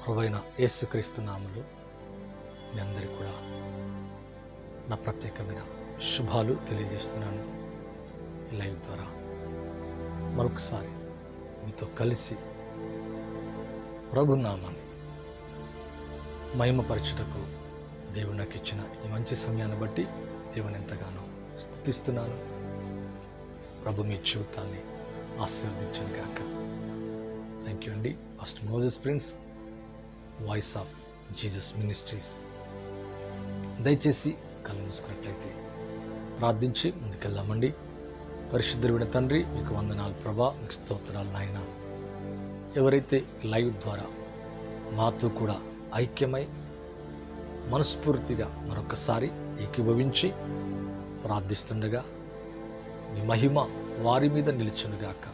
ప్రభువైన యేసుక్రీస్తు నామములో మీ అందరికీ కూడా నా ప్రత్యేకమైన శుభాలు తెలియజేస్తున్నాను. ఈ లైవ్ ద్వారా మరొకసారి మీతో కలిసి ప్రభు నామాన్ని మహిమపరచుటకు దేవుడు నాకు ఇచ్చిన ఈ మంచి సమయాన్ని బట్టి దేవుని ఎంతగానో స్తుతిస్తున్నాను. ప్రభు మీ జీవితాన్ని ఆశీర్వదించను గాక. థ్యాంక్ యూ అండి. First Moses prince, voice of Jesus ministries. దయచేసి కళ్ళు మూసుకున్నట్లయితే ప్రార్థించి ముందుకెళ్దామండి. పరిశుద్ధుడైన తండ్రి, మీకు వందనాలు ప్రభా, మీకు స్తోత్రాలు నాయన. ఎవరైతే లైవ్ ద్వారా మాతో కూడా ఐక్యమై మనస్ఫూర్తిగా మరొకసారి ఏకీభవించి ప్రార్థిస్తుండగా మీ మహిమ వారి మీద నిలిచునుగాక,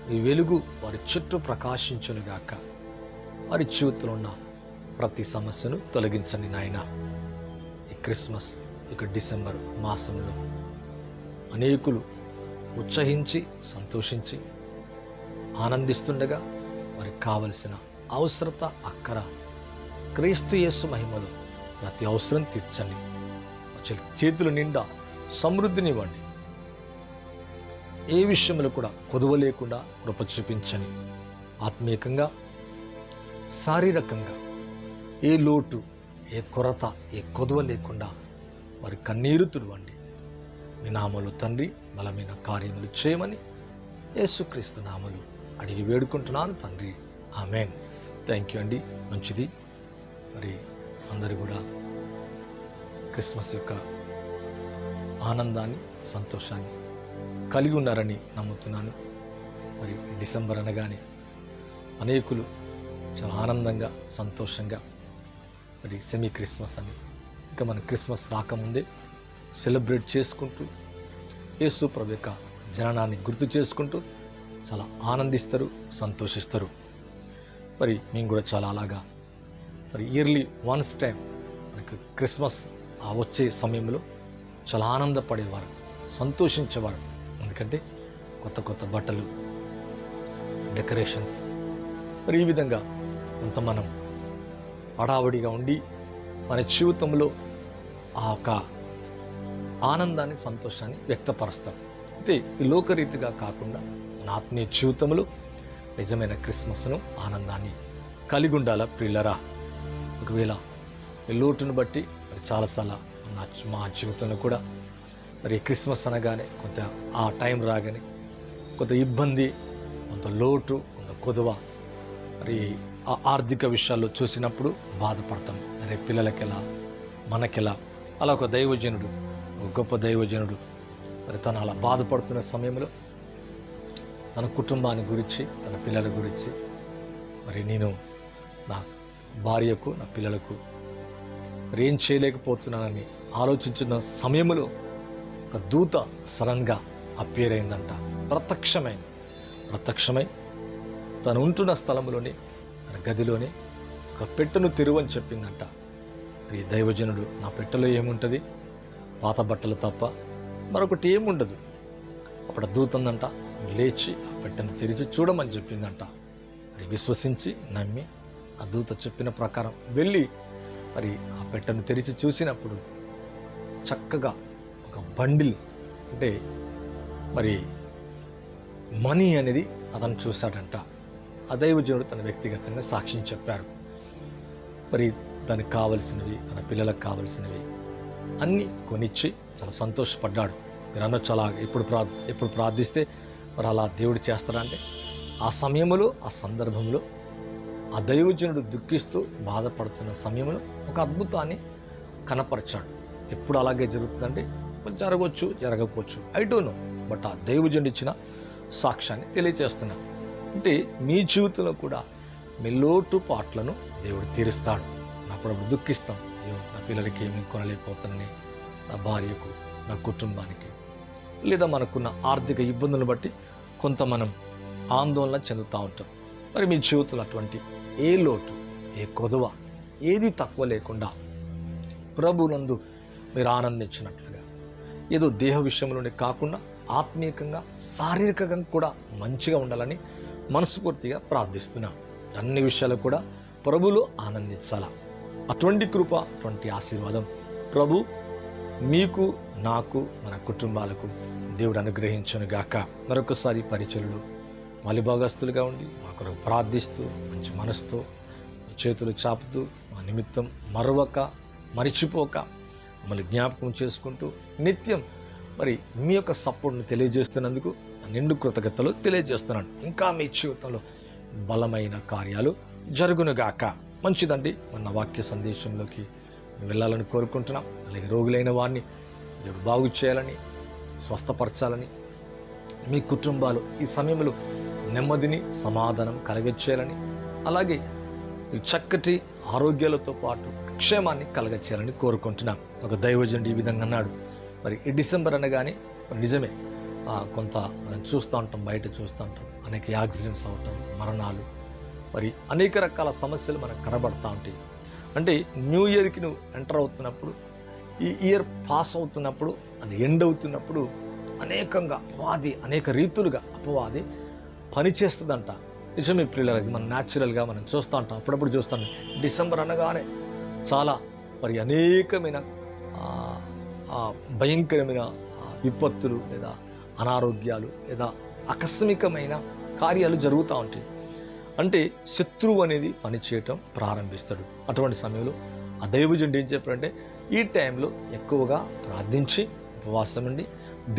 మీ వెలుగు వారి చుట్టూ ప్రకాశించునుగాక. వారి జీవితంలో ఉన్న ప్రతి సమస్యను తొలగించండి నాయన. ఈ క్రిస్మస్, ఇక డిసెంబర్ మాసంలో అనేకులు ఉత్సహించి సంతోషించి ఆనందిస్తుండగా వారికి కావలసిన అవసరత అక్కర క్రీస్తు యేసు మహిమలో ప్రతి అవసరం తీర్చండి. చేతుల నిండా సమృద్ధినివ్వండి. ఏ విషయంలో కూడా కొదువ లేకుండా కృప చూపించండి. ఆత్మీయంగా, శారీరకంగా ఏ లోటు, ఏ కొరత, ఏ కొదువ లేకుండా వారి కన్నీరు తుడవండి. మీ నామములో తండ్రి బలమైన కార్యములు చేయమని యేసుక్రీస్తు నామములో అడిగి వేడుకుంటున్నాను తండ్రి, ఆమేన్. థ్యాంక్ యూ అండి. మంచిది. మరి అందరూ కూడా క్రిస్మస్ యొక్క ఆనందాన్ని, సంతోషాన్ని కలిగి ఉన్నారని నమ్ముతున్నాను. మరి డిసెంబర్ అనగానే అనేకులు చాలా ఆనందంగా, సంతోషంగా మరి సెమీ క్రిస్మస్ అని, ఇంకా మన క్రిస్మస్ రాకముందే సెలబ్రేట్ చేసుకుంటూ యేసు ప్రభు యొక్క జననాన్ని గుర్తు చేసుకుంటూ చాలా ఆనందిస్తారు, సంతోషిస్తారు. మరి మేము కూడా చాలా అలాగా మరి ఇయర్లీ వన్స్ టైం మనకి క్రిస్మస్ వచ్చే సమయంలో చాలా ఆనందపడేవారు, సంతోషించేవారు. ఎందుకంటే కొత్త కొత్త బట్టలు, డెకరేషన్స్, మరి ఈ విధంగా కొంత మనం హడావుడిగా ఉండి మన జీవితంలో ఆ ఒక ఆనందాన్ని, సంతోషాన్ని వ్యక్తపరుస్తాం. అయితే ఈ లోకరీతిగా కాకుండా మన ఆత్మీయ జీవితంలో నిజమైన క్రిస్మస్ను, ఆనందాన్ని కలిగి ఉండాలా ప్రియులరా. ఒకవేళ ఈ లోటును బట్టి మరి చాలాసార్లు మా జీవితంలో కూడా మరి క్రిస్మస్ అనగానే కొంత ఆ టైం రాగానే కొంత ఇబ్బంది, కొంత లోటు, కొంత కొదువ, మరి ఆ ఆర్థిక విషయాల్లో చూసినప్పుడు బాధపడతాం. అరే పిల్లలకెలా, మనకెలా. అలా ఒక దైవజనుడు, ఒక గొప్ప దైవజనుడు మరి తను అలా బాధపడుతున్న సమయంలో తన కుటుంబాన్ని గురించి, తన పిల్లల గురించి, మరి నేను నా భార్యకు, నా పిల్లలకు మరి ఏం చేయలేకపోతున్నానని ఆలోచించిన సమయంలో ఒక దూత సడన్గా అపియర్ అయిందంట. ప్రత్యక్షమై తను ఉంటున్న స్థలంలోనే, తన గదిలోనే ఒక పెట్టెను తెరువని చెప్పిందంట. ఈ దైవజనుడు, నా పెట్టెలో ఏముంటుంది, పాత బట్టలు తప్ప మరొకటి ఏముండదు. అప్పుడు దూత ఉందంట, లేచి ఆ పెట్టెను తెరిచి చూడమని చెప్పిందంట. మరి విశ్వసించి నమ్మి ఆ దూత చెప్పిన ప్రకారం వెళ్ళి మరి ఆ పెట్టెను తెరిచి చూసినప్పుడు చక్కగా ఒక బండిల్, అంటే మరి మనీ అనేది అతను చూశాడంట. ఆ దైవజనుడు తన వ్యక్తిగతంగా సాక్ష్యం చెప్పారు. మరి దానికి కావలసినవి, తన పిల్లలకు కావలసినవి అన్నీ కొనిచ్చి చాలా సంతోషపడ్డాడు. మీరు అనొచ్చు, అలా ఎప్పుడు ప్రార్థిస్తే మరి అలా దేవుడు చేస్తాడా అంటే, ఆ సమయంలో, ఆ సందర్భంలో ఆ దైవజనుడు దుఃఖిస్తూ బాధపడుతున్న సమయంలో ఒక అద్భుతాన్ని కనపరిచాడు. ఎప్పుడు అలాగే జరుగుతుందంటే జరగవచ్చు, జరగకపోవచ్చు, ఐ డోంట్ నో. బట్ ఆ దైవజనుడు ఇచ్చిన సాక్ష్యాన్ని తెలియజేస్తున్నా. అంటే మీ జీవితంలో కూడా మీ లోటు పాట్లను దేవుడు తీరుస్తాడు. అప్పుడప్పుడు దుఃఖిస్తాం, అయ్యో నా పిల్లలకి ఏమి కొనలేకపోతానని, నా భార్యకు, నా కుటుంబానికి, లేదా మనకున్న ఆర్థిక ఇబ్బందులను బట్టి కొంత మనం ఆందోళన చెందుతూ ఉంటాం. మరి మీ జీవితంలో అటువంటి ఏ లోటు, ఏ కొదువ, ఏది తక్కువ లేకుండా ప్రభువునందు మీరు ఆనందించినట్లుగా, ఏదో దేహ విషయంలోనే కాకుండా ఆత్మీయంగా, శారీరకంగా కూడా మంచిగా ఉండాలని మనస్ఫూర్తిగా ప్రార్థిస్తున్నాం. అన్ని విషయాలు కూడా ప్రభులో ఆనందించాలా. అటువంటి కృప, అటువంటి ఆశీర్వాదం ప్రభు మీకు, నాకు, మన కుటుంబాలకు దేవుడు అనుగ్రహించును గాక. మరొకసారి పరిచయులు మళ్ళీ భాగస్తులుగా ఉండి మా కొరకు ప్రార్థిస్తూ మంచి మనసుతో చేతులు చాపుతూ మా నిమిత్తం మరొక మరిచిపోక మమ్మల్ని జ్ఞాపకం చేసుకుంటూ నిత్యం మరి మీ యొక్క సపోర్ట్ని తెలియజేస్తున్నందుకు నిండు కృతజ్ఞతలు తెలియజేస్తున్నాను. ఇంకా మీ జీవితంలో బలమైన కార్యాలు జరుగునుగాక. మంచిదండి. మన వాక్య సందేశంలోకి వెళ్ళాలని కోరుకుంటున్నాం. అలాగే రోగులైన వారిని దేవుడు బాగు చేయాలని, స్వస్థపరచాలని, మీ కుటుంబాలు ఈ సమయంలో నెమ్మదిని, సమాధానం కలగచేయాలని, అలాగే చక్కటి ఆరోగ్యాలతో పాటు క్షేమాన్ని కలగచేయాలని కోరుకుంటున్నాం. ఒక దైవజనుడు ఈ విధంగా అన్నాడు. మరి ఈ డిసెంబర్ అనగానే నిజమే, కొంత మనం చూస్తూ ఉంటాం, బయట చూస్తూ ఉంటాం, అనేక యాక్సిడెంట్స్ అవటం, మరణాలు, మరి అనేక రకాల సమస్యలు మనకు కనబడతా ఉంటాయి. అంటే న్యూ ఇయర్కి నువ్వు ఎంటర్ అవుతున్నప్పుడు, ఈ ఇయర్ పాస్ అవుతున్నప్పుడు, అది ఎండ్ అవుతున్నప్పుడు అనేకంగా అపవాది అనేక రీతులుగా అపవాది పనిచేస్తుందంట. నిజమే ప్రియులారా, ఇది మనం న్యాచురల్గా మనం చూస్తూ ఉంటాం, అప్పుడప్పుడు చూస్తాం. డిసెంబర్ అనగానే చాలా మరి అనేకమైన భయంకరమైన విపత్తులు లేదా అనారోగ్యాలు లేదా ఆకస్మికమైన కార్యాలు జరుగుతూ ఉంటాయి. అంటే శత్రువు అనేది పనిచేయటం ప్రారంభిస్తాడు. అటువంటి సమయంలో ఆ దైవజనుడు ఏం చెప్పారంటే, ఈ టైంలో ఎక్కువగా ప్రార్థించి ఉపవాసం ఉండి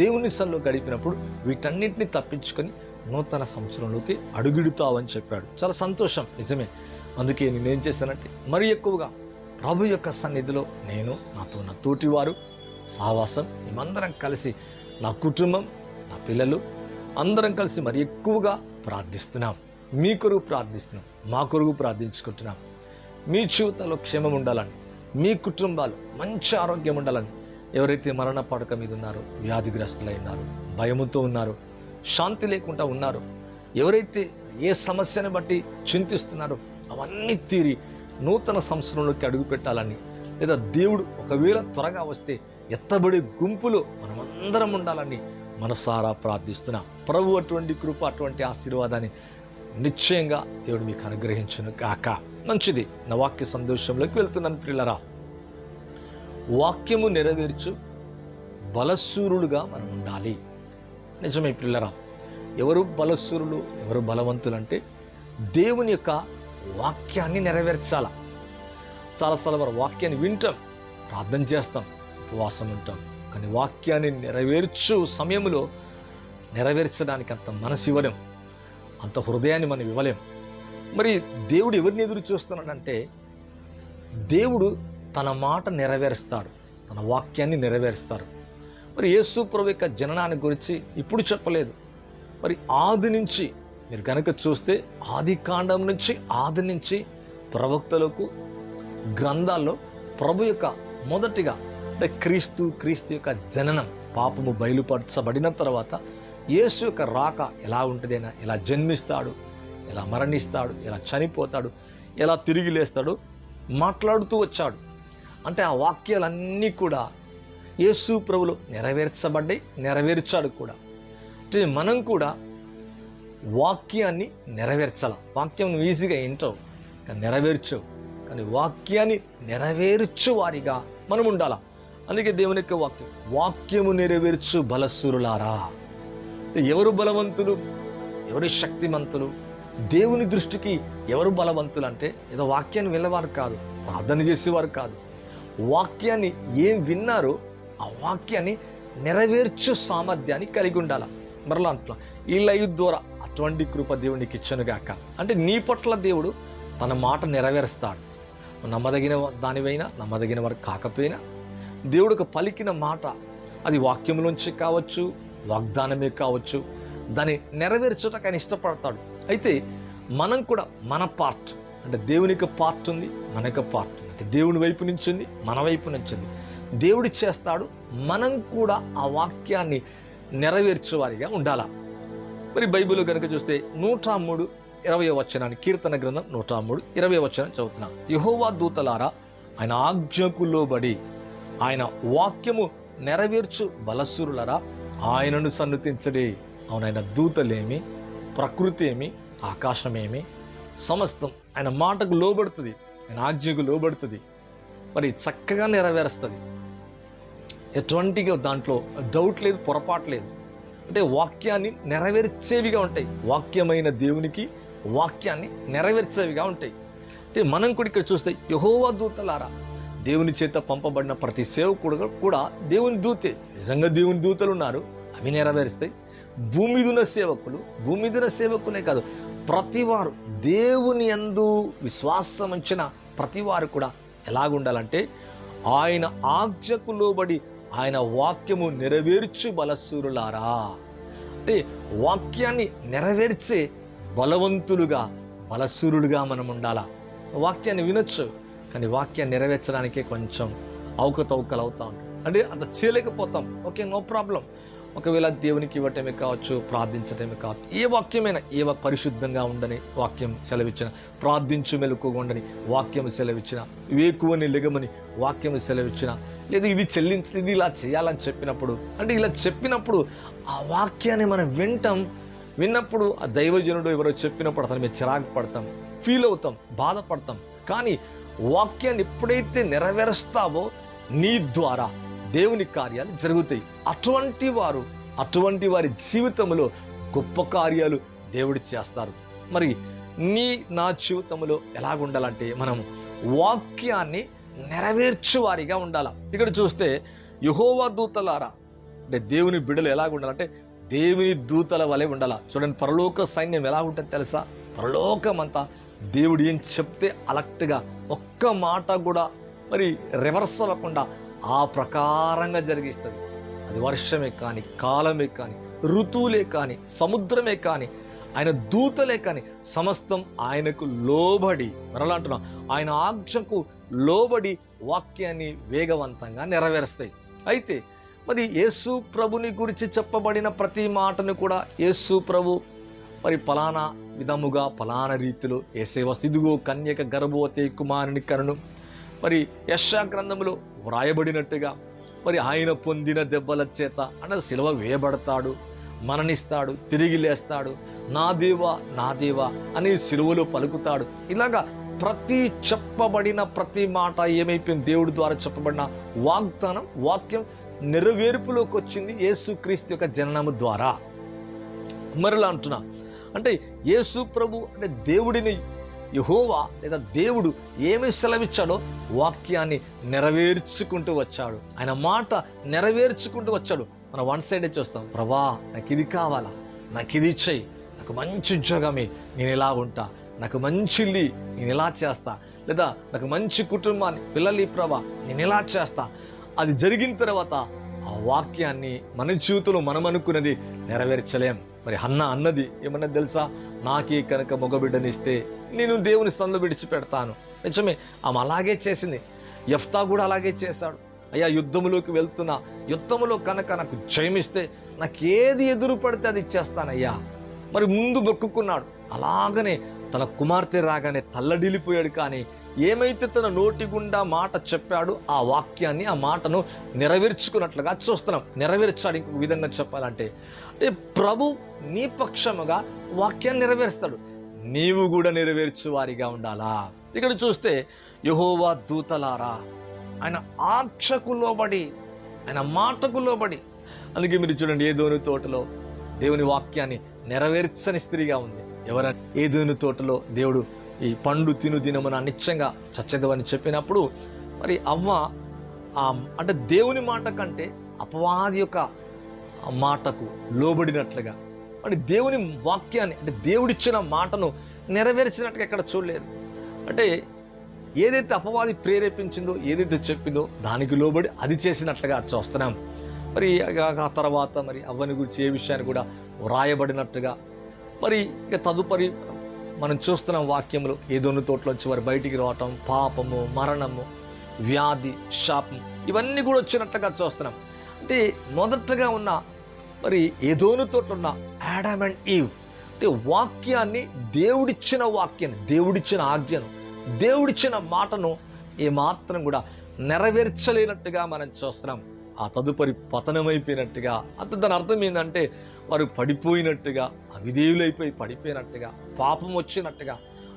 దేవుని సన్నిధిలో గడిపినప్పుడు వీటన్నిటిని తప్పించుకొని నూతన సంవత్సరంలోకి అడుగిడుతావని చెప్పాడు. చాలా సంతోషం, నిజమే. అందుకే నేనేం చేశానంటే, మరి ఎక్కువగా ప్రభు యొక్క సన్నిధిలో నేను, నాతో నా తోటివారు సహవాసం, మేమందరం కలిసి, నా కుటుంబం, నా పిల్లలు అందరం కలిసి మరి ఎక్కువగా ప్రార్థిస్తున్నాం. మీ కొరకు ప్రార్థిస్తున్నాం, మా కొరకు ప్రార్థించుకుంటున్నాం. మీ జీవితంలో క్షేమం ఉండాలని, మీ కుటుంబాలు మంచి ఆరోగ్యం ఉండాలని, ఎవరైతే మరణ పడక మీద ఉన్నారో, వ్యాధిగ్రస్తులై ఉన్నారు, భయముతో ఉన్నారు, శాంతి లేకుండా ఉన్నారు, ఎవరైతే ఏ సమస్యను బట్టి చింతిస్తున్నారో అవన్నీ తీరి నూతన సంవత్సరంలోకి అడుగు పెట్టాలని, లేదా దేవుడు ఒకవేళ త్వరగా వస్తే ఎత్తబడే గుంపులో మనమందరం ఉండాలని మనసారా ప్రార్థిస్తున్నా. ప్రభు అటువంటి కృప, అటువంటి ఆశీర్వాదాన్ని నిశ్చయంగా దేవుడు మీకు అనుగ్రహించును కాక. మంచిది. నా వాక్య సందేశంలోకి వెళ్తున్నాను ప్రియులారా. వాక్యము నెరవేర్చు బలశూరులుగా మనం ఉండాలి. నిజమే ప్రియులారా, ఎవరు బలశూరులు, ఎవరు బలవంతులు అంటే దేవుని యొక్క వాక్యాన్ని నెరవేర్చాల. చాలాసార్లు మనం వాక్యాన్ని వింటాం, ప్రార్థన చేస్తాం, ఉపవాసం ఉంటాం, కానీ వాక్యాన్ని నెరవేర్చు సమయంలో నెరవేర్చడానికి అంత మనసు ఇవ్వలేం, అంత హృదయాన్ని మనం ఇవ్వలేం. మరి దేవుడు ఎవరిని ఎదురు చూస్తున్నాడంటే, దేవుడు తన మాట నెరవేరుస్తాడు, తన వాక్యాన్ని నెరవేరుస్తాడు. మరి యేసు ప్రభు యొక్క జననాన్ని గురించి ఇప్పుడు చెప్పలేదు. మరి ఆది నుంచి మీరు కనుక చూస్తే, ఆది కాండం నుంచి, ఆది నుంచి ప్రవక్తలకు గ్రంథాల్లో ప్రభు యొక్క మొదటిగా అంటే క్రీస్తు యొక్క జననం, పాపము బయలుపరచబడిన తర్వాత యేసు యొక్క రాక ఎలా ఉంటుందైనా, ఎలా జన్మిస్తాడు, ఎలా మరణిస్తాడు, ఎలా చనిపోతాడు, ఎలా తిరిగి లేస్తాడు మాట్లాడుతూ వచ్చాడు. అంటే ఆ వాక్యాలన్నీ కూడా యేసు ప్రభులో నెరవేర్చబడ్డాయి, నెరవేర్చాడు కూడా. అంటే మనం కూడా వాక్యాన్ని నెరవేర్చాల. వాక్యం నువ్వు ఈజీగా వింటావు కానీ నెరవేర్చవు, కానీ వాక్యాన్ని నెరవేర్చు వారిగా మనం ఉండాలా. అందుకే దేవుని యొక్క వాక్యము నెరవేర్చు బలశూరులారా. ఎవరు బలవంతులు, ఎవరు శక్తిమంతులు, దేవుని దృష్టికి ఎవరు బలవంతులు అంటే ఏదో వాక్యాన్ని విన్నవారు కాదు, ప్రార్థన చేసేవారు కాదు, వాక్యాన్ని ఏం విన్నారో ఆ వాక్యాన్ని నెరవేర్చు సామర్థ్యాన్ని కలిగి ఉండాల. మరలా అంటున్నా, ఈ లైవ్ ద్వారా అటువంటి కృప దేవునికి ఇచ్చనుగాక. అంటే నీ పట్ల దేవుడు తన మాట నెరవేరుస్తాడు. నమ్మదగిన దానివైనా, నమ్మదగిన వారు కాకపోయినా, దేవుడికి పలికిన మాట అది వాక్యంలోంచి కావచ్చు, వాగ్దానమే కావచ్చు, దాన్ని నెరవేర్చడానికి ఆయన ఇష్టపడతాడు. అయితే మనం కూడా మన పార్ట్, అంటే దేవునికి పార్ట్ ఉంది, మనకు పార్ట్ అంటే దేవుని వైపు నుంచి ఉంది, మన వైపు నుంచి ఉంది. దేవుడు చేస్తాడు, మనం కూడా ఆ వాక్యాన్ని నెరవేర్చేవారిగా ఉండాలా. మరి బైబిల్ కనుక చూస్తే 103:20 కీర్తన గ్రంథం 103:20 చదువుతున్నా. యెహోవా దూతలారా, ఆయన ఆజ్ఞకు లోబడి ఆయన వాక్యము నెరవేర్చు బలశూరులారా, ఆయనను సన్నుతించడే. అవునైన దూతలేమి, ప్రకృతి ఏమి, ఆకాశమేమి, సమస్తం ఆయన మాటకు లోబడుతుంది, ఆయన ఆజ్ఞకు లోబడుతుంది, మరి చక్కగా నెరవేరుస్తుంది. ఎటువంటిగా దాంట్లో డౌట్ లేదు, పొరపాటు లేదు. అంటే వాక్యాన్ని నెరవేర్చేవిగా ఉంటాయి. వాక్యమైన దేవునికి వాక్యాన్ని నెరవేర్చేవిగా ఉంటాయి. అంటే మనం కూడా ఇక్కడ చూస్తే యెహోవా దూతలారా, దేవుని చేత పంపబడిన ప్రతి సేవకుడు కూడా దేవుని దూతే. నిజంగా దేవుని దూతలు ఉన్నారు, అవి నెరవేరుస్తాయి. భూమి మీద ఉన్న సేవకులే కాదు, ప్రతివారు దేవుని యందు విశ్వాసం ఉంచిన ప్రతివారు కూడా ఎలాగుండాలంటే ఆయన ఆజ్ఞకు లోబడి ఆయన వాక్యము నెరవేర్చు బలశూరులారా. అంటే వాక్యాన్ని నెరవేర్చే బలశూరులుగా మనం ఉండాలా. వాక్యాన్ని వినొచ్చు, కానీ వాక్యాన్ని నెరవేర్చడానికే కొంచెం అవకతవకలు అవుతా ఉంటాం. అంటే అంత చేయలేకపోతాం. Okay, no problem. ఒకవేళ దేవునికి ఇవ్వటమే కావచ్చు, ప్రార్థించటమే కావచ్చు, ఏ వాక్యమైనా, పరిశుద్ధంగా ఉండని వాక్యం సెలవిచ్చిన, ప్రార్థించు మెలకుగా ఉండని వాక్యం సెలవిచ్చిన, వేకువని లెగమని వాక్యం సెలవిచ్చిన, లేదా ఇది చెల్లించి ఇది ఇలా చేయాలని చెప్పినప్పుడు, అంటే ఇలా చెప్పినప్పుడు ఆ వాక్యాన్ని మనం విన్నప్పుడు ఆ దైవజనుడు ఎవరో చెప్పినప్పుడు అతని మీద చిరాకు పడతాం, ఫీల్ అవుతాం, బాధపడతాం. కానీ వాక్యాన్ని ఎప్పుడైతే నెరవేరుస్తావో నీ ద్వారా దేవుని కార్యాలు జరుగుతాయి. అటువంటి వారి జీవితంలో గొప్ప కార్యాలు దేవుడు చేస్తారు. మరి నా జీవితంలో ఎలాగుండాలంటే మనం వాక్యాన్ని నెరవేర్చువారిగా ఉండాలి. ఇక్కడ చూస్తే యెహోవా దూతలారా, అంటే దేవుని బిడ్డలు ఎలాగుండాలంటే దేవుని దూతల వలె ఉండాలా. చూడండి, పరలోక సైన్యం ఎలా ఉంటుంది తెలుసా? పరలోకమంతా దేవుడు ఏం చెప్తే అలక్ట్గా ఒక్క మాట కూడా మరి రివర్స్ అవ్వకుండా ఆ ప్రకారంగా జరిగిస్తుంది. అది వర్షమే కానీ, కాలమే కానీ, ఋతువులే కానీ, సముద్రమే కానీ, ఆయన దూతలే కానీ సమస్తం ఆయనకు లోబడి, మరలా అంటున్నా, ఆయన ఆజ్ఞకు లోబడి వాక్యాన్ని వేగవంతంగా నెరవేరుస్తాయి. అయితే మరి యేసు ప్రభుని గురించి చెప్పబడిన ప్రతి మాటను కూడా యేసు ప్రభు మరి ఫలానా విధముగా ఫలానా రీతిలో యేసే వస్తు, ఇదిగో కన్యక గర్భవతి కుమారుని కనును, మరి యెషయా గ్రంథములో వ్రాయబడినట్టుగా మరి ఆయన పొందిన దెబ్బల చేత అంటే సిలువ వేయబడతాడు, మరణిస్తాడు, తిరిగి లేస్తాడు, నా దేవా అని సిలువలో పలుకుతాడు. ఇలాగా ప్రతి చెప్పబడిన ప్రతి మాట ఏమైపోయింది? దేవుడి ద్వారా చెప్పబడిన వాక్యం నెరవేర్పులోకి వచ్చింది యేసుక్రీస్తు యొక్క జననము ద్వారా. మరలా అంటున్నా, అంటే యేసు ప్రభు అంటే దేవుడిని యెహోవా లేదా దేవుడు ఏమి సెలవిచ్చాడో వాక్యాన్ని నెరవేర్చుకుంటూ వచ్చాడు. ఆయన మాట నెరవేర్చుకుంటూ వచ్చాడు. మనం వన్ సైడే చూస్తాం, ప్రభా నాకు ఇది కావాలా, నాకు ఇది చెయ్యి, నాకు మంచి ఉద్యోగమే నేను ఇలా ఉంటా, నాకు మంచి ఇల్లు నేను ఇలా చేస్తా, లేదా నాకు మంచి కుటుంబాన్ని పిల్లలు ప్రభా నేను ఇలా చేస్తా. అది జరిగిన తర్వాత ఆ వాక్యాన్ని మన జీవితంలో మనం అనుకున్నది నెరవేర్చలేం. మరి హన్నా అన్నది ఏమన్నది తెలుసా? నాకే కనుక మగబిడ్డనిస్తే నేను దేవుని సందు విడిచిపెడతాను. నిజమే, ఆమె అలాగే చేసింది. యెఫ్తా కూడా అలాగే చేశాడు. అయ్యా, యుద్ధములో కనుక నాకు జయమిస్తే నాకు ఏది ఎదురు పడితే అది ఇచ్చేస్తానయ్యా. మరి ముందు మొక్కుకున్నాడు. అలాగనే తన కుమార్తె రాగానే తల్లడిల్లిపోయాడు. కానీ ఏమైతే తన నోటి గుండా మాట చెప్పాడు, ఆ వాక్యాన్ని, ఆ మాటను నెరవేర్చుకున్నట్లుగా చూస్తున్నాం. నెరవేర్చాడు. ఇంకొక విధంగా చెప్పాలంటే, అంటే ప్రభు నీ పక్షముగా వాక్యాన్ని నెరవేరుస్తాడు, నీవు కూడా నెరవేర్చు వారిగా ఉండాలా. ఇక్కడ చూస్తే యెహోవా దూతలారా, ఆయన ఆజ్ఞకు లోబడి, ఆయన మాటకు లోబడి. అందుకే మీరు చూడండి, ఏదోను తోటలో దేవుని వాక్యాన్ని నెరవేర్చని స్త్రీగా ఉంది. ఎవరైనా ఏదోను తోటలో దేవుడు ఈ పండు తిను దినమున నిత్యంగా చచ్చదు అని చెప్పినప్పుడు మరి అవ్వ అంటే దేవుని మాట కంటే అపవాది యొక్క మాటకు లోబడినట్లుగా, అంటే దేవుని వాక్యాన్ని, అంటే దేవుడిచ్చిన మాటను నెరవేర్చినట్టుగా ఎక్కడ చూడలేదు. అంటే ఏదైతే అపవాది ప్రేరేపించిందో, ఏదైతే చెప్పిందో దానికి లోబడి అది చేసినట్లుగా చూస్తున్నాం. మరి ఆ తర్వాత మరి అవ్వని గురించి ఏ విషయాన్ని కూడా వ్రాయబడినట్టుగా మరి ఇక తదుపరి మనం చూస్తున్నాం వాక్యంలో ఏదోను తోటలోంచి వారు బయటికి రావటం, పాపము, మరణము, వ్యాధి, శాపం ఇవన్నీ కూడా వచ్చినట్టుగా చూస్తున్నాం. అంటే మొదటగా ఉన్న మరి ఏదోను తోటలో ఉన్న ఆడమ్ అండ్ ఈవ్, అంటే వాక్యాన్ని, దేవుడిచ్చిన వాక్యాన్ని, దేవుడిచ్చిన ఆజ్ఞను, దేవుడిచ్చిన మాటను ఏమాత్రం కూడా నెరవేర్చలేనట్టుగా మనం చూస్తున్నాం. ఆ తదుపరి పతనమైపోయినట్టుగా. అంత దాని అర్థం ఏంటంటే వారు పడిపోయినట్టుగా, అవిధేయులైపోయి పడిపోయినట్టుగా, పాపం వచ్చినట్టుగా,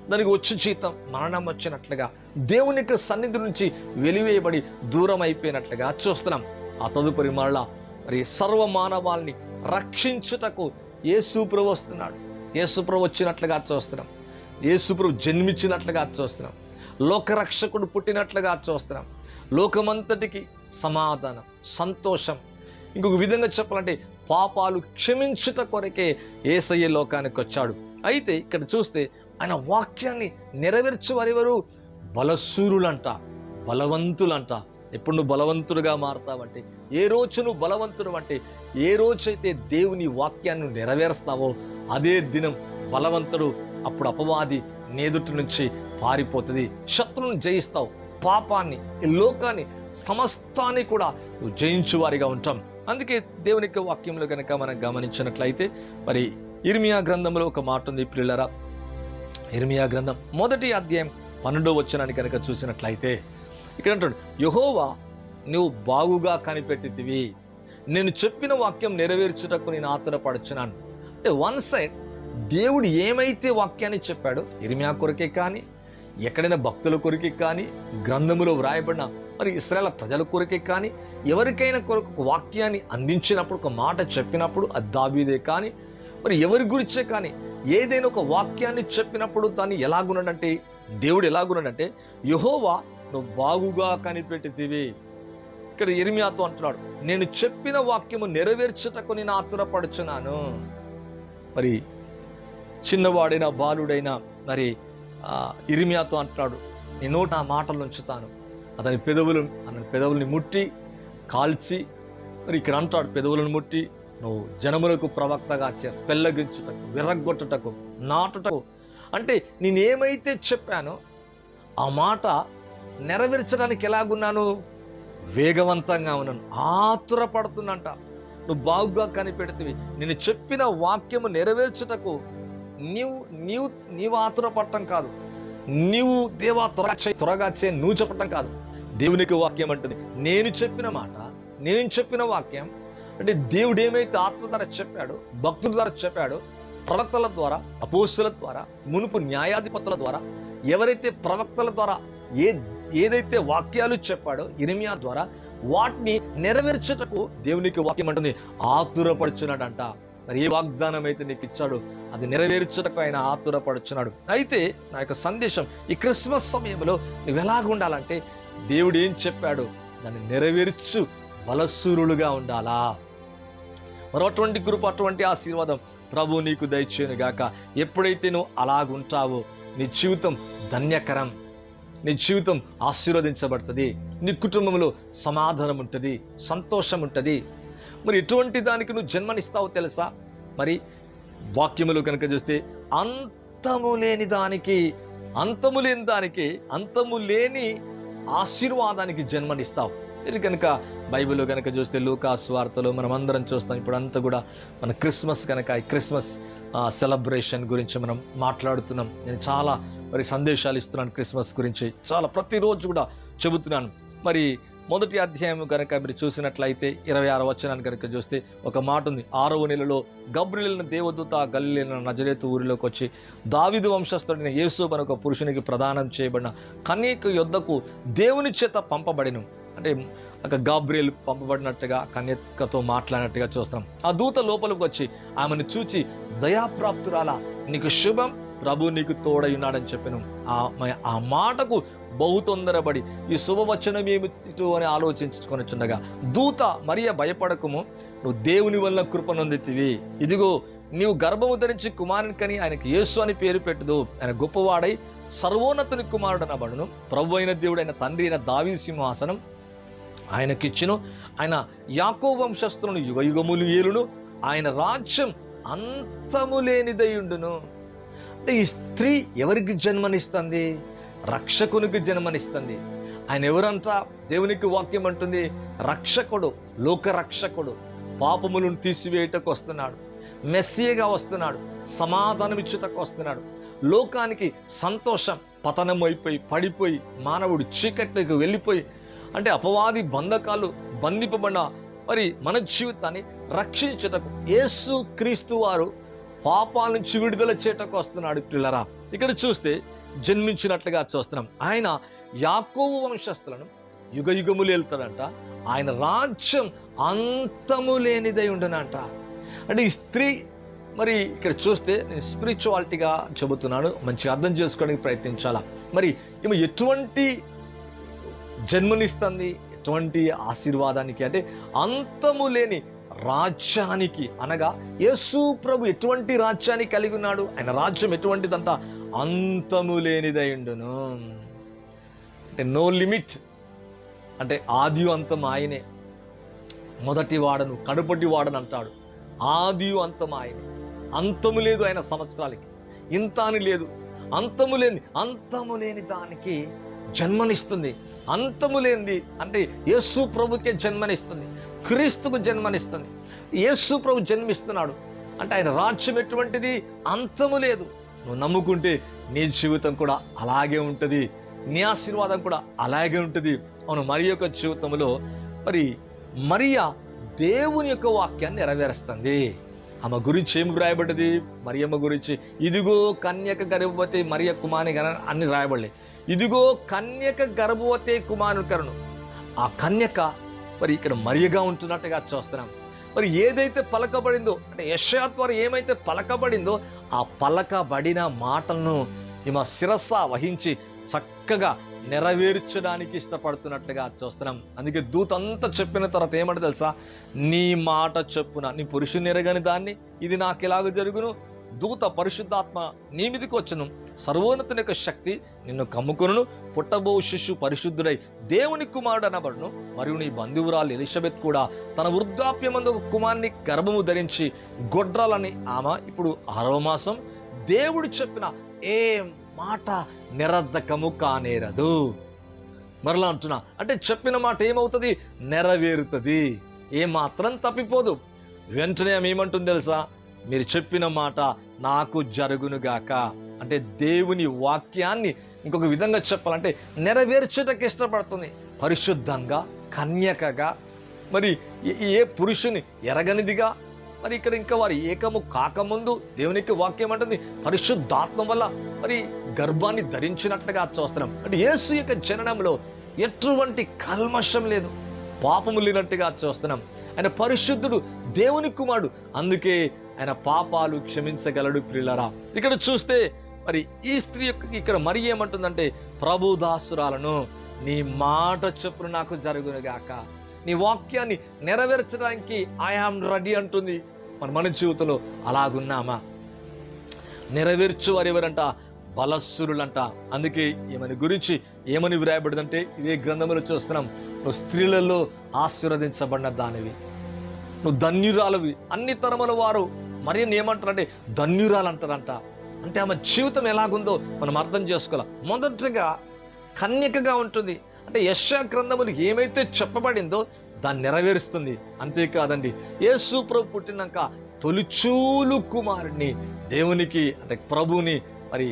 దానికి వచ్చి జీతం మరణం వచ్చినట్లుగా, దేవునికి సన్నిధి నుంచి వెలివేయబడి దూరం అయిపోయినట్లుగా చూస్తున్నాం. ఆ తదుపరి మరలా మరి సర్వ మానవాల్ని రక్షించుటకు యేసుప్రభు వస్తున్నాడు. యేసుప్రభు వచ్చినట్లుగా చూస్తున్నాం. యేసుప్రభు జన్మించినట్లుగా చూస్తున్నాం. లోకరక్షకుడు పుట్టినట్లుగా చూస్తున్నాం. లోకమంతటికి సమాధానం, సంతోషం. ఇంకొక విధంగా చెప్పాలంటే పాపాలు క్షమించుట కొరకే యేసయ్య లోకానికి వచ్చాడు. అయితే ఇక్కడ చూస్తే ఆయన వాక్యాన్ని నెరవేర్చు వారెవరు? బలశూరులంట, బలవంతులంట. ఎప్పుడు నువ్వు బలవంతుడుగా మారుతావంటే, ఏ రోజు నువ్వు బలవంతుడు అంటే, ఏ రోజైతే దేవుని వాక్యాన్ని నెరవేరుస్తావో అదే దినం బలవంతుడు. అప్పుడు అపవాది నేదుటి నుంచి పారిపోతుంది. శత్రువును జయిస్తావు. పాపాన్ని, ఈ లోకాన్ని, సమస్తాన్ని కూడా నువ్వు జయించు వారిగా ఉంటాం. అందుకే దేవునికి వాక్యంలో కనుక మనం గమనించినట్లయితే మరి ఇర్మియా గ్రంథంలో ఒక మాట ఉంది ప్రియులారా. ఇర్మియా గ్రంథం 1వ అధ్యాయం 12వ వచనాన్ని కనుక చూసినట్లయితే ఇక్కడ అంటాడు, యెహోవా నువ్వు బాగుగా కనిపెట్టితివి, నేను చెప్పిన వాక్యం నెరవేర్చుటకు నేను ఆతురపడుచున్నాను. అంటే వన్ సైడ్ దేవుడు ఏమైతే వాక్యాన్ని చెప్పాడో ఇర్మియా కొరకే కానీ, ఎక్కడైనా భక్తుల కొరకే కానీ, గ్రంథములో వ్రాయబడిన మరి ఇశ్రాయేలు ప్రజల కొరకే కానీ, ఎవరికైనా కొరకు వాక్యాన్ని అందించినప్పుడు, ఒక మాట చెప్పినప్పుడు అది దావీదే కానీ, మరి ఎవరి గురించే కానీ ఏదైనా ఒక వాక్యాన్ని చెప్పినప్పుడు దాన్ని ఎలాగున్నాడంటే, దేవుడు ఎలాగున్నాడంటే, యెహోవా నువ్వు బాగుగా కనిపెట్టితివి. ఇక్కడ ఇర్మియాతో అంటున్నాడు, నేను చెప్పిన వాక్యము నెరవేర్చుటకు నేను ఆతురపడుచున్నాను. మరి చిన్నవాడైన బాలుడైన మరి ఇర్మియాతో అంటున్నాడు, నీ నోట నా మాటలు ఉంచుతాను, అతని పెదవుల్ని ముట్టి కాల్చి, మరి ఇక్కడ అంటాడు పెదవులను ముట్టి నువ్వు జనములకు ప్రవక్తగా చేస్తా, పెళ్ళగించుటకు, విర్రగొట్టుటకు, నాటుటకు. అంటే నేనేమైతే చెప్పానో ఆ మాట నెరవేర్చడానికి ఎలాగున్నాను? వేగవంతంగా ఉన్నాను, ఆతురపడుతున్నంట. నువ్వు బాగుగా కనిపెడుతుంది. నేను చెప్పిన వాక్యము నెరవేర్చుటకు నీవు ఆతురపడటం కాదు, నీవు దేవా త్వరగా చే నువ్వు చెప్పటం కాదు. దేవునికి వాక్యం అంటుంది, నేను చెప్పిన మాట, నేను చెప్పిన వాక్యం అంటే దేవుడు ఏమైతే ఆత్మ ద్వారా చెప్పాడో, భక్తుల ద్వారా చెప్పాడో, ప్రవక్తల ద్వారా, అపోస్తుల ద్వారా, మునుపు న్యాయాధిపతుల ద్వారా, ఎవరైతే ప్రవక్తల ద్వారా ఏదైతే వాక్యాలు చెప్పాడో ఇర్మియా ద్వారా, వాటిని నెరవేర్చుటకు దేవునికి వాక్యం అంటుంది ఆతురపడుచున్నాడంట. మరి ఏ వాగ్దానం అయితే నీకు ఇచ్చాడు అది నెరవేర్చుటకు ఆయన ఆతురపడుచున్నాడు. అయితే నా యొక్క సందేశం ఈ క్రిస్మస్ సమయంలో నువ్వు ఎలాగుండాలంటే, దేవుడు ఏం చెప్పాడు దాన్ని నెరవేర్చు బలశూరులుగా ఉండాలా. మరి అటువంటి కృప, అటువంటి ఆశీర్వాదం ప్రభు నీకు దయచేయును గాక. ఎప్పుడైతే నువ్వు అలాగుంటావో నీ జీవితం ధన్యకరం, నీ జీవితం ఆశీర్వదించబడుతుంది, నీ కుటుంబంలో సమాధానం ఉంటుంది, సంతోషం ఉంటుంది. మరి ఎటువంటి దానికి నువ్వు జన్మనిస్తావో తెలుసా? మరి వాక్యములు కనుక చూస్తే అంతము లేని ఆశీర్వాదానికి జన్మనిస్తావు. ఇది కనుక బైబిల్లో కనుక చూస్తే లూకా సువార్తలో మనం అందరం చూస్తాం. ఇప్పుడు అంతా కూడా మన క్రిస్మస్ కనుక ఈ క్రిస్మస్ సెలబ్రేషన్ గురించి మనం మాట్లాడుతున్నాం. నేను చాలా మరి సందేశాలు ఇస్తున్నాను క్రిస్మస్ గురించి, చాలా ప్రతిరోజు కూడా చెబుతున్నాను. మరి 1వ అధ్యాయం కనుక మీరు చూసినట్లయితే 26వ వచనాన్ని కనుక చూస్తే ఒక మాట ఉంది, 6వ నెలలో గబ్రియెలు దేవదూత గలిలయ నజరేతు ఊరిలోకి వచ్చి దావీదు వంశస్థుడైన యేసు అనే ఒక పురుషునికి ప్రదానం చేయబడిన కన్యక యొద్దకు దేవుని చేత పంపబడిను. అంటే ఒక గాబ్రియెల్ పంపబడినట్టుగా కన్యకతో మాట్లాడినట్టుగా చూస్తాం. ఆ దూత లోపలికి వచ్చి ఆమెను చూచి, దయాప్రాప్తురాలా, నీకు శుభం, ప్రభు నీకు తోడై ఉన్నాడని చెప్పాను. ఆ మాటకు బహు తొందరపడి ఈ శుభవచనం ఏమిటో అని ఆలోచించుకొని చుండగా దూత, మరియ భయపడకము, నువ్వు దేవుని వల్ల కృప నొందితివి, ఇదిగో నీవు గర్భము ధరించి కుమారుని కని ఆయనకి యేసు అని పేరు పెట్టుదు, ఆయన గొప్పవాడై సర్వోన్నతుని కుమారుడు అనబడును, ప్రభు అయిన దేవుడైన తండ్రి అయిన దావీదు సింహాసనం ఆయనకిచ్చును, ఆయన యాకోబు వంశస్థులను యుగయుగములు ఏలును, ఆయన రాజ్యం అంతము లేనిదయుండును. అంటే ఈ స్త్రీ ఎవరికి జన్మనిస్తుంది? రక్షకునికి జన్మనిస్తుంది. ఆయన ఎవరంట? దేవునికి వాక్యం అంటుంది రక్షకుడు, లోకరక్షకుడు, పాపములను తీసివేయటకు వస్తున్నాడు, మెస్సియగా వస్తున్నాడు, సమాధానం ఇచ్చుటకు వస్తున్నాడు. లోకానికి సంతోషం పతనం అయిపోయి పడిపోయి మానవుడు చీకట్లకు వెళ్ళిపోయి, అంటే అపవాది బంధకాలు బంధింపబడిన మరి మన జీవితాన్ని రక్షించుటకు యేసు క్రీస్తు వారు పాపాల నుంచి విడుదల చేయటకు వస్తున్నాడు. పిల్లరా, ఇక్కడ చూస్తే జన్మించినట్లుగా చూస్తున్నాం. ఆయన యాకోబు వంశస్థులను యుగయుగములు వెళ్తాడంట. ఆయన రాజ్యం అంతము లేనిదై ఉండునంట. అంటే ఈ స్త్రీ మరి ఇక్కడ చూస్తే నేను స్పిరిచువాలిటీగా చెబుతున్నాను, మంచిగా అర్థం చేసుకోవడానికి ప్రయత్నించాలా. మరి ఈమె ఎటువంటి జన్మనిస్తుంది, ఎటువంటి ఆశీర్వాదానికి అంటే అంతము లేని రాజ్యానికి, అనగా యేసు ప్రభు ఎటువంటి రాజ్యాన్ని కలిగి ఉన్నాడు, ఆయన రాజ్యం ఎటువంటిదంట, అంతము లేనిదై ఉండును. అంటే నో లిమిట్, అంటే ఆది అంతం ఆయనే, మొదటి వాడను కడుపటి వాడను అంటాడు. ఆది అంతం ఆయనే, అంతము లేదు ఆయన సంవత్సరాలకి, ఇంత అని లేదు, అంతము లేని దానికి జన్మనిస్తుంది. అంతము లేనిది అంటే యేసు ప్రభుకే జన్మనిస్తుంది, క్రీస్తుకు జన్మనిస్తుంది. యేసు ప్రభు జన్మిస్తున్నాడు అంటే ఆయన రాజ్యం ఎటువంటిది, అంతము లేదు. నువ్వు నమ్ముకుంటే నీ జీవితం కూడా అలాగే ఉంటుంది, నీ ఆశీర్వాదం కూడా అలాగే ఉంటుంది. అవును, మరియ యొక్క జీవితంలో మరి మరియా దేవుని యొక్క వాక్యాన్ని నెరవేరుస్తుంది. ఆమె గురించి ఏమి రాయబడ్డది, మరియమ్మ గురించి, ఇదిగో కన్యక గర్భవతి మరియ కుమారుని అన్ని రాయబడలే. ఇదిగో కన్యక గర్భవతి కుమారుని, ఆ కన్యక మరి ఇక్కడ మరియగా ఉంటున్నట్టుగా చూస్తున్నాం. మరి ఏదైతే పలకబడిందో అంటే యెషయా ద్వారా ఏమైతే పలకబడిందో ఆ పలకబడిన మాటలను ఈమె శిరస్స వహించి చక్కగా నెరవేర్చడానికి ఇష్టపడుతున్నట్లుగా చూస్తున్నాం. అందుకే దూత అంతా చెప్పిన తర్వాత ఏమంటే తెలుసా, నీ మాట చెప్పున నీ పురుషుని ఎరగని దాన్ని ఇది నాకు ఎలాగ జరుగును, దూత పరిశుద్ధాత్మ నీ మీదకి వచ్చును, సర్వోన్నతుని యొక్క శక్తి నిన్ను కమ్ముకొనును, పుట్టబో శిశు పరిశుద్ధుడై దేవుని కుమారుడు అనబడును. మరియు నీ బంధువురాలు ఎలిజబెత్ కూడా తన వృద్ధాప్యమందు ఒక కుమారుని గర్భము ధరించి గొడ్రాలని ఆమె ఇప్పుడు 6వ మాసం. దేవుడు చెప్పిన ఏ మాట నిరర్ధకము కానేరదు. మరలా అంటున్నా, అంటే చెప్పిన మాట ఏమవుతుంది, నెరవేరుతుంది, ఏమాత్రం తప్పిపోదు. వెంటనే ఆమె ఏమంటుంది తెలుసా, మీరు చెప్పిన మాట నాకు జరుగునుగాక. అంటే దేవుని వాక్యాన్ని ఇంకొక విధంగా చెప్పాలంటే నెరవేర్చుటకు ఇష్టపడుతుంది. పరిశుద్ధంగా, కన్యకగా, మరి ఏ పురుషుని ఎరగనిదిగా, మరి ఇక్కడ ఇంకా వారి ఏకము కాకముందు దేవునికి వాక్యం అంటుంది పరిశుద్ధాత్మ వల్ల మరి గర్భాన్ని ధరించినట్లుగా చూస్తున్నాం. అంటే యేసు యొక్క జననంలో ఎటువంటి కల్మషం లేదు, పాపము లేనట్టుగా చూస్తున్నాం. ఆయన పరిశుద్ధుడు, దేవుని కుమారుడు, అందుకే ఆయన పాపాలు క్షమించగలడు. ప్రియులారా, ఇక్కడ చూస్తే మరి ఈ స్త్రీ యొక్క ఇక్కడ మరి ఏమంటుందంటే, ప్రభుదాసురాలను నీ మాట చెప్పును నాకు జరుగునుగాక, నీ వాక్యాన్ని నెరవేర్చడానికి ఐఆమ్ రెడీ అంటుంది. మన జీవితంలో అలాగున్నామా? నెరవేర్చు వారు ఎవరంట, బలస్సురులంట. అందుకే ఈమెను గురించి ఏమని వ్రాయబడిందంటే ఇదే గ్రంథంలో చూస్తున్నాం, నువ్వు స్త్రీలలో ఆశీర్వదించబడిన దానివి, నువ్వు ధన్యురాలవి. అన్ని తరముల వారు మరి ఏమంటారంటే ధన్యురాలు అంటారంట. అంటే ఆమె జీవితం ఎలాగుందో మనం అర్థం చేసుకోవాలి. మొదటగా కన్యకగా ఉంటుంది, అంటే యెషయా గ్రంథములు ఏమైతే చెప్పబడిందో దాన్ని నెరవేరుస్తుంది. అంతేకాదండి, యేసు ప్రభు పుట్టినాక తొలిచూలు కుమారుడిని దేవునికి అంటే ప్రభువుని మరి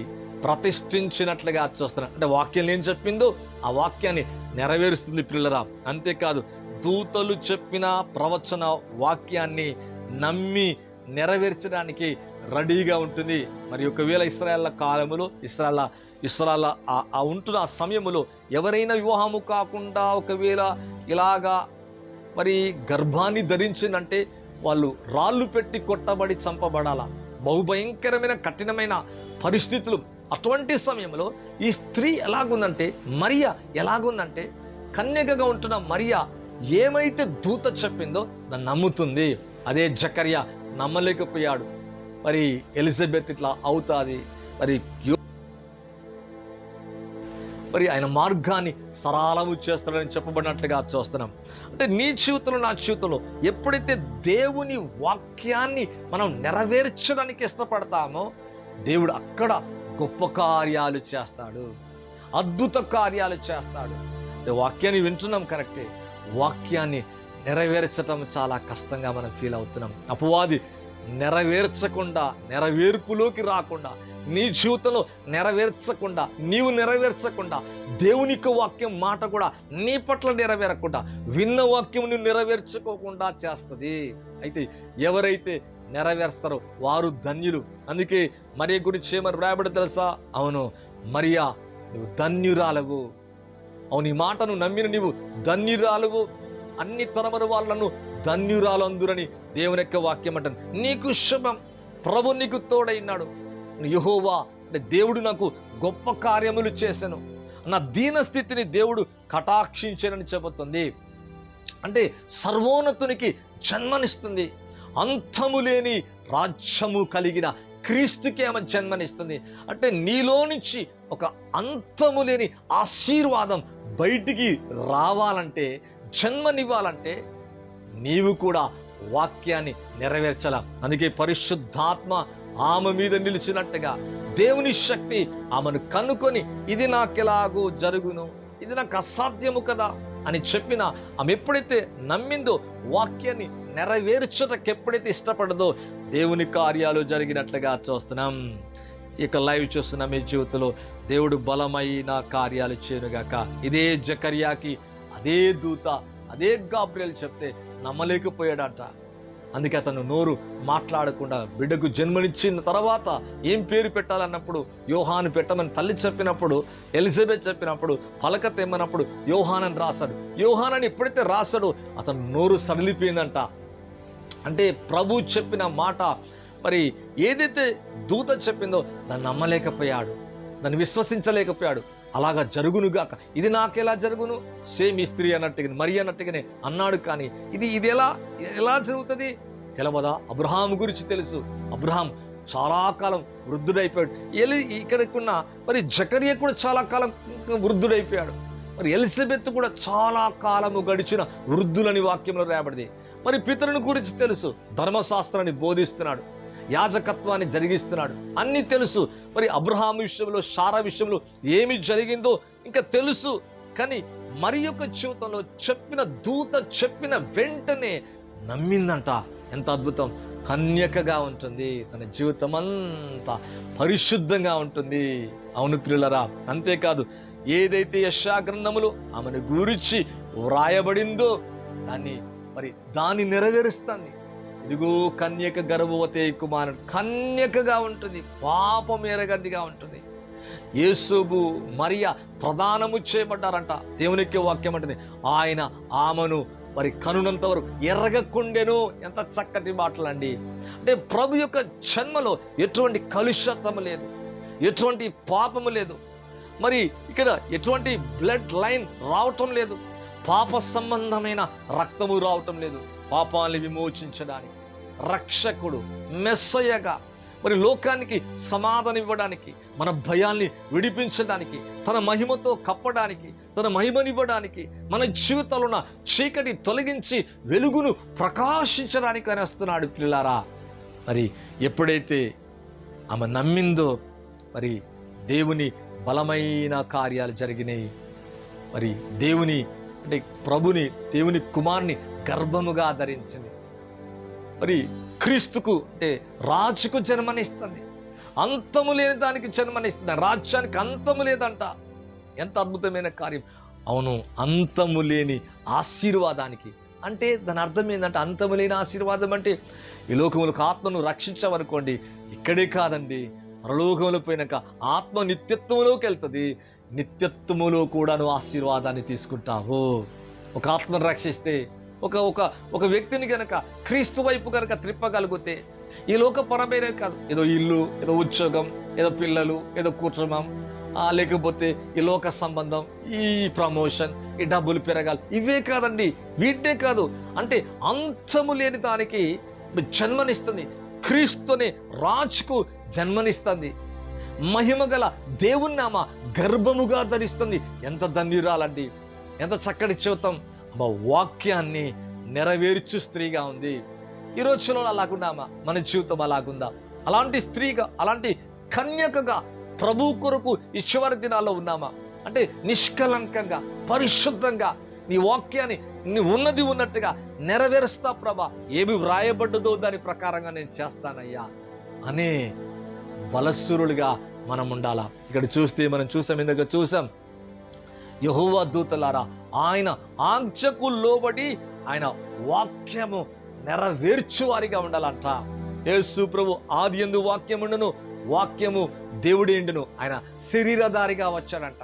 ప్రతిష్ఠించినట్లుగా చూస్తున్నాం. అంటే వాక్యం ఏం చెప్పిందో ఆ వాక్యాన్ని నెరవేరుస్తుంది పిల్లరా. అంతేకాదు, దూతలు చెప్పిన ప్రవచన వాక్యాన్ని నమ్మి నెరవేర్చడానికి రెడీగా ఉంటుంది. మరి ఒకవేళ ఇశ్రాయేళ్ల కాలములో ఇశ్రాయేల్ ఉంటున్న ఆ సమయంలో ఎవరైనా వివాహము కాకుండా ఒకవేళ ఇలాగా మరి గర్భాన్ని ధరించిందంటే వాళ్ళు రాళ్ళు పెట్టి కొట్టబడి చంపబడాలా, బహుభయంకరమైన కఠినమైన పరిస్థితులు. అటువంటి సమయంలో ఈ స్త్రీ ఎలాగుందంటే, మరియా ఎలాగుందంటే, కన్యకగా ఉంటున్న మరియా ఏమైతే దూత చెప్పిందో దాన్ని నమ్ముతుంది. అదే జకర్యా నమ్మలేకపోయాడు. మరి ఎలిజబెత్ ఇట్లా అవుతుంది, మరి ఆయన మార్గాన్ని సరళము చేస్తాడని చెప్పబడినట్లుగా చూస్తున్నాం. అంటే నీ జీవితంలో నా జీవితంలో ఎప్పుడైతే దేవుని వాక్యాన్ని మనం నెరవేర్చడానికి ఇష్టపడతామో దేవుడు అక్కడ గొప్ప కార్యాలు చేస్తాడు, అద్భుత కార్యాలు చేస్తాడు. వాక్యాన్ని వింటున్నాం కరెక్టే, వాక్యాన్ని నెరవేర్చడం చాలా కష్టంగా మనం ఫీల్ అవుతున్నాం. అపవాది నెరవేర్చకుండా, నెరవేర్పులోకి రాకుండా, నీ జీవితంలో నెరవేర్చకుండా, నీవు నెరవేర్చకుండా, దేవుని యొక్క వాక్యం మాట కూడా నీ పట్ల నెరవేరకుండా, విన్న వాక్యం నువ్వు నెరవేర్చుకోకుండా చేస్తుంది. అయితే ఎవరైతే నెరవేరుస్తారో వారు ధన్యులు. అందుకే మరి గురించి ఏమని రాయబడి తెలుసా? అవును, మరియా నువ్వు ధన్యురాలవు. అవును, ఈ మాటను నమ్మిన నీవు ధన్యురాలవు. అన్ని తరముల వాళ్ళను ధన్యురాలు అందురని దేవుని యొక్క వాక్యం అంటాను. నీకు శుభం, ప్రభు నీకు తోడైనాడు. యెహోవా అంటే దేవుడు నాకు గొప్ప కార్యములు చేశాను, నా దీన స్థితిని దేవుడు కటాక్షించానని చెబుతుంది. అంటే సర్వోన్నతునికి జన్మనిస్తుంది. అంతము లేని రాజ్యము కలిగిన క్రీస్తుకి ఆమె జన్మనిస్తుంది. అంటే నీలో నుంచి ఒక అంతము లేని ఆశీర్వాదం బయటికి రావాలంటే, జన్మనివ్వాలంటే నీవు కూడా వాక్యాన్ని నెరవేర్చాల. అందుకే పరిశుద్ధాత్మ ఆమె మీద నిలిచినట్టుగా దేవుని శక్తి ఆమెను కనుకొని ఇది నాకెలాగూ జరుగును, ఇది నాకు అసాధ్యము కదా అని చెప్పిన ఆమె ఎప్పుడైతే నమ్మిందో, వాక్యాన్ని నెరవేర్చటకు ఎప్పుడైతే ఇష్టపడదో, దేవుని కార్యాలు జరిగినట్లుగా చూస్తున్నాం. ఇక లైవ్ చూస్తున్న మీ జీవితంలో దేవుడు బలమైన కార్యాలు చేయనుగాక. ఇదే జకర్యాకి అదే దూత, అదే గాబ్రియల్ చెప్తే నమ్మలేకపోయాడట. అందుకే అతను నోరు మాట్లాడకుండా బిడ్డకు జన్మనిచ్చిన తర్వాత ఏం పేరు పెట్టాలన్నప్పుడు యోహాను పెట్టమని తల్లి చెప్పినప్పుడు, ఎలిజబెత్ చెప్పినప్పుడు, పలక తెమ్మన్నప్పుడు యోహానని రాశాడు. యోహానని ఎప్పుడైతే రాశాడో అతను నోరు సడలిపోయిందంట. అంటే ప్రభు చెప్పిన మాట మరి ఏదైతే దూత చెప్పిందో దాన్ని నమ్మలేకపోయాడు, దాన్ని విశ్వసించలేకపోయాడు. అలాగా జరుగునుగాక, ఇది నాకెలా జరుగును, సేమ్ ఈ స్త్రీ అన్నట్టుగా మరి అన్నట్టుగానే అన్నాడు. కానీ ఇది ఎలా జరుగుతుంది తెలవదా? అబ్రహాం గురించి తెలుసు. అబ్రహాం చాలా కాలం వృద్ధుడైపోయాడు. ఇక్కడికున్న మరి జకర్యా కూడా చాలా కాలం వృద్ధుడైపోయాడు. మరి ఎలిజబెత్ కూడా చాలా కాలము గడిచిన వృద్ధులని వాక్యంలో రాయబడింది. మరి పితరుని గురించి తెలుసు, ధర్మశాస్త్రాన్ని బోధిస్తున్నాడు, యాజకత్వాన్ని జరిగిస్తున్నాడు, అన్నీ తెలుసు. మరి అబ్రహాం విషయంలో, శారా విషయంలో ఏమి జరిగిందో ఇంకా తెలుసు. కానీ మరి యొక్క జీవితంలో చెప్పిన దూత చెప్పిన వెంటనే నమ్మిందంట. ఎంత అద్భుతం! కన్యకగా ఉంటుంది, తన జీవితం అంతా పరిశుద్ధంగా ఉంటుంది. అవును ప్రియులరా, అంతేకాదు ఏదైతే యెషయా గ్రంథములో ఆమెను గురించి వ్రాయబడిందో దాన్ని నెరవేరుస్తుంది. ఇదిగో కన్యక గర్భవతి కుమారుడు, కన్యకగా ఉంటుంది, పాపం ఎరగందిగా ఉంటుంది. యేసుబు మరియా ప్రదానము చేయబడ్డారంట. దేవునికి వాక్యం అంటుంది ఆయన ఆమెను మరి కనునంత వరకు ఎరగకుండెను. ఎంత చక్కటి మాటలండి! అంటే ప్రభు యొక్క జన్మలో ఎటువంటి కలుషితము లేదు, ఎటువంటి పాపము లేదు. మరి ఇక్కడ ఎటువంటి బ్లడ్ లైన్ రావటం లేదు, పాప సంబంధమైన రక్తము రావటం లేదు. పాపాన్ని విమోచించడానికి రక్షకుడు మెస్సయ్యగా మరి లోకానికి సమాధానం ఇవ్వడానికి, మన భయాల్ని విడిపించడానికి, తన మహిమతో కప్పడానికి, తన మహిమనివ్వడానికి, మన జీవితంలో ఉన్న చీకటి తొలగించి వెలుగును ప్రకాశించడానికి అని వస్తున్నాడు. పిల్లారా, మరి ఎప్పుడైతే ఆమె నమ్మిందో మరి దేవుని బలమైన కార్యాలు జరిగినాయి. మరి దేవుని అంటే ప్రభుని, దేవుని కుమారుని గర్భముగా ధరించింది. మరి క్రీస్తుకు అంటే రాజుకు జన్మనిస్తుంది, అంతము లేని దానికి జన్మనిస్తుంది. రాజ్యానికి అంతము లేదంట. ఎంత అద్భుతమైన కార్యం! అవును, అంతము లేని ఆశీర్వాదానికి. అంటే దాని అర్థం ఏంటంటే, అంతము లేని ఆశీర్వాదం అంటే ఈ లోకములకు ఆత్మను రక్షించామనుకోండి, ఇక్కడే కాదండి, పరలోకంలో పోయినాక ఆత్మ నిత్యత్వములోకి వెళ్తుంది. నిత్యత్వములో కూడా నువ్వు ఆశీర్వాదాన్ని తీసుకుంటావు. ఒక ఆత్మను రక్షిస్తే, ఒక వ్యక్తిని కనుక క్రీస్తు వైపు కనుక త్రిప్పగలిగితే, ఈ లోకపరమైనవి కాదు, ఏదో ఇల్లు, ఏదో ఉద్యోగం, ఏదో పిల్లలు, ఏదో కుటుంబం, లేకపోతే ఈ లోక సంబంధం, ఈ ప్రమోషన్, ఈ డబ్బులు పెరగాలి, ఇవే కాదండి, వీటే కాదు. అంటే అంతము లేని దానికి జన్మనిస్తుంది. క్రీస్తుని రాజుకు జన్మనిస్తుంది. మహిమ గల దేవుని ఆమె గర్భముగా ధరిస్తుంది. ఎంత ధన్యురాలండి! ఎంత చక్కటి జీవితం! వాక్యాన్ని నెరవేర్చు స్త్రీగా ఉంది. ఈ రోజులో అలాగుందా మన జీవితం? అలాగుందా? అలాంటి స్త్రీగా, అలాంటి కన్యకగా ప్రభు కొరకు ఈ చివరి దినాల్లో ఉన్నామా? అంటే నిష్కలంకంగా, పరిశుద్ధంగా నీ వాక్యాన్ని నీ ఉన్నది ఉన్నట్టుగా నెరవేరుస్తా ప్రభా, ఏమి వ్రాయబడ్డదో దాని ప్రకారంగా నేను చేస్తానయ్యా అనే బలస్సురులుగా మనం ఉండాలా. ఇక్కడ చూస్తే మనం చూసాం యెహోవా దూతలారా, ఆయన ఆజ్ఞకు లోబడి ఆయన వాక్యము నెరవేర్చువారిగా ఉండాలంట. యేసు ప్రభు ఆదియందు వాక్యముండును, వాక్యము దేవుడు ఏండును, ఆయన శరీరధారిగా వచ్చాడంట.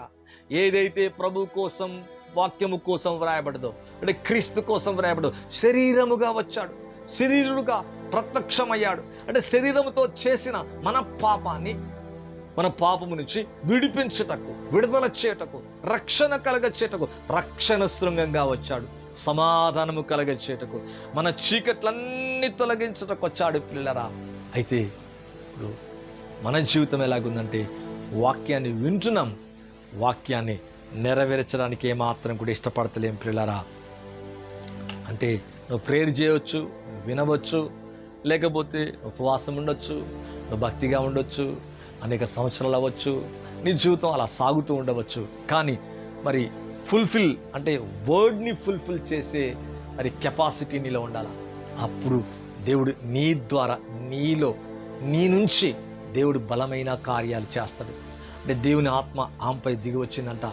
ఏదైతే ప్రభు కోసం, వాక్యము కోసం వ్రాయబడదో, అంటే క్రీస్తు కోసం వ్రాయబడో, శరీరముగా వచ్చాడు, శరీరుడుగా ప్రత్యక్షమయ్యాడు. అంటే శరీరముతో చేసిన మన పాపము నుంచి విడిపించుటకు, విడుదల చేయుటకు, రక్షణ కలగచేటకు, రక్షణ శృంగంగా వచ్చాడు. సమాధానము కలగచేటకు, మన చీకట్లన్నీ తొలగించుటకు వచ్చాడు పిల్లరా. అయితే ఇప్పుడు మన జీవితం ఎలాగుందంటే, వాక్యాన్ని వింటున్నాం, వాక్యాన్ని నెరవేర్చడానికి ఏమాత్రం కూడా ఇష్టపడతలేం పిల్లరా. అంటే నువ్వు ప్రేయర్ చేయవచ్చు, వినవచ్చు, లేకపోతే ఉపవాసం ఉండొచ్చు, నువ్వు భక్తిగా ఉండొచ్చు, అనేక సంవత్సరాలు అవ్వచ్చు, నీ జీవితం అలా సాగుతూ ఉండవచ్చు. కానీ మరి ఫుల్ఫిల్ అంటే వర్డ్ని ఫుల్ఫిల్ చేసే మరి కెపాసిటీ నీలో ఉండాలి. అప్పుడు దేవుడు నీ ద్వారా, నీ నుంచి దేవుడు బలమైన కార్యాలు చేస్తాడు. అంటే దేవుని ఆత్మ ఆమెపై దిగి వచ్చిందంట.